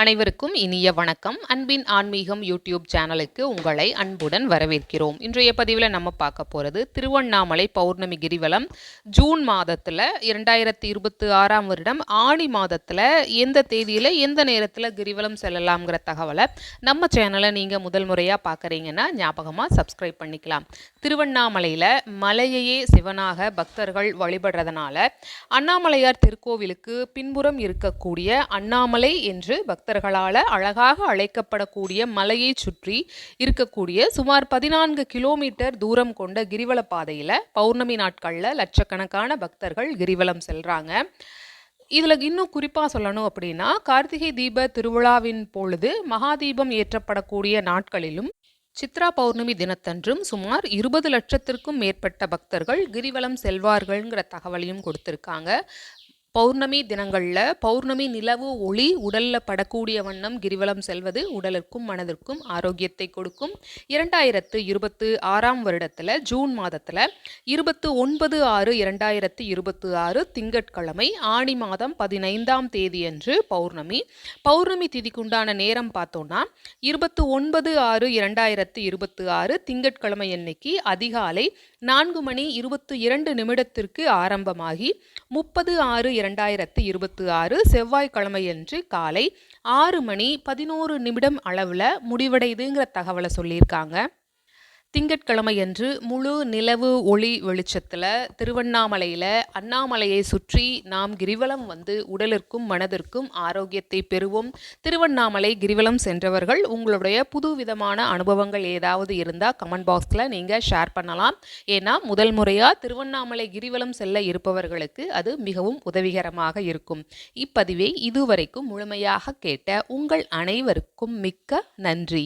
அனைவருக்கும் இனிய வணக்கம். அன்பின் ஆன்மீகம் யூடியூப் சேனலுக்கு உங்களை அன்புடன் வரவேற்கிறோம். இன்றைய பதிவில் நம்ம பார்க்க போகிறது திருவண்ணாமலை பௌர்ணமி கிரிவலம் ஜூன் மாதத்தில் 2026 வருடம் ஆணி மாதத்தில் எந்த தேதியில் எந்த நேரத்தில் கிரிவலம் செல்லலாம்ங்கிற தகவலை நம்ம சேனலை நீங்கள் முதல் முறையாக பார்க்குறீங்கன்னா ஞாபகமாக சப்ஸ்கிரைப் பண்ணிக்கலாம். திருவண்ணாமலையில் மலையையே சிவனாக பக்தர்கள் வழிபடுறதுனால அண்ணாமலையார் திருக்கோவிலுக்கு பின்புறம் இருக்கக்கூடிய அண்ணாமலை என்று பக்தர்களால் அழகாக அழைக்கப்படக்கூடிய மலையை சுற்றி இருக்கக்கூடிய சுமார் 14 கிலோமீட்டர் தூரம் கொண்ட கிரிவல பாதையில் பௌர்ணமி நாட்களில் லட்சக்கணக்கான பக்தர்கள் கிரிவலம் செல்றாங்க. இதில் இன்னும் குறிப்பாக சொல்லணும் அப்படின்னா கார்த்திகை தீப திருவிழாவின் பொழுது மகாதீபம் ஏற்றப்படக்கூடிய நாட்களிலும் சித்ரா பௌர்ணமி தினத்தன்றும் சுமார் 20 லட்சத்திற்கும் மேற்பட்ட பக்தர்கள் கிரிவலம் செல்வார்கள்ங்கிற தகவலையும் கொடுத்திருக்காங்க. பௌர்ணமி தினங்களில் பௌர்ணமி நிலவு ஒளி உடலில் படக்கூடிய வண்ணம் கிரிவலம் செல்வது உடலுக்கும் மனதிற்கும் ஆரோக்கியத்தை கொடுக்கும். 2026 வருடத்தில் ஜூன் மாதத்தில் 29/6/2026 திங்கட்கிழமை ஆணி மாதம் 15ஆம் தேதியன்று பௌர்ணமி திதிக்குண்டான நேரம் பார்த்தோன்னா 29/6/2026 திங்கட்கிழமை அன்னைக்கு அதிகாலை 4:22 ஆரம்பமாகி 30/6/2026 செவ்வாய்க்கிழமையன்று காலை 6:11 அளவில் முடிவடையுதுங்கிற தகவலை சொல்லியிருக்காங்க. திங்கட்கிழமையன்று முழு நிலவு ஒளி வெளிச்சத்தில் திருவண்ணாமலையில் அண்ணாமலையை சுற்றி நாம் கிரிவலம் வந்து உடலிற்கும் மனதிற்கும் ஆரோக்கியத்தை பெறுவோம். திருவண்ணாமலை கிரிவலம் சென்றவர்கள் உங்களுடைய புது விதமான அனுபவங்கள் ஏதாவது இருந்தால் கமெண்ட் பாக்ஸில் நீங்கள் ஷேர் பண்ணலாம். ஏன்னா முதல் முறையாக திருவண்ணாமலை கிரிவலம் செல்ல இருப்பவர்களுக்கு அது மிகவும் உதவிகரமாக இருக்கும். இப்பதிவை இதுவரைக்கும் முழுமையாக கேட்ட உங்கள் அனைவருக்கும் மிக்க நன்றி.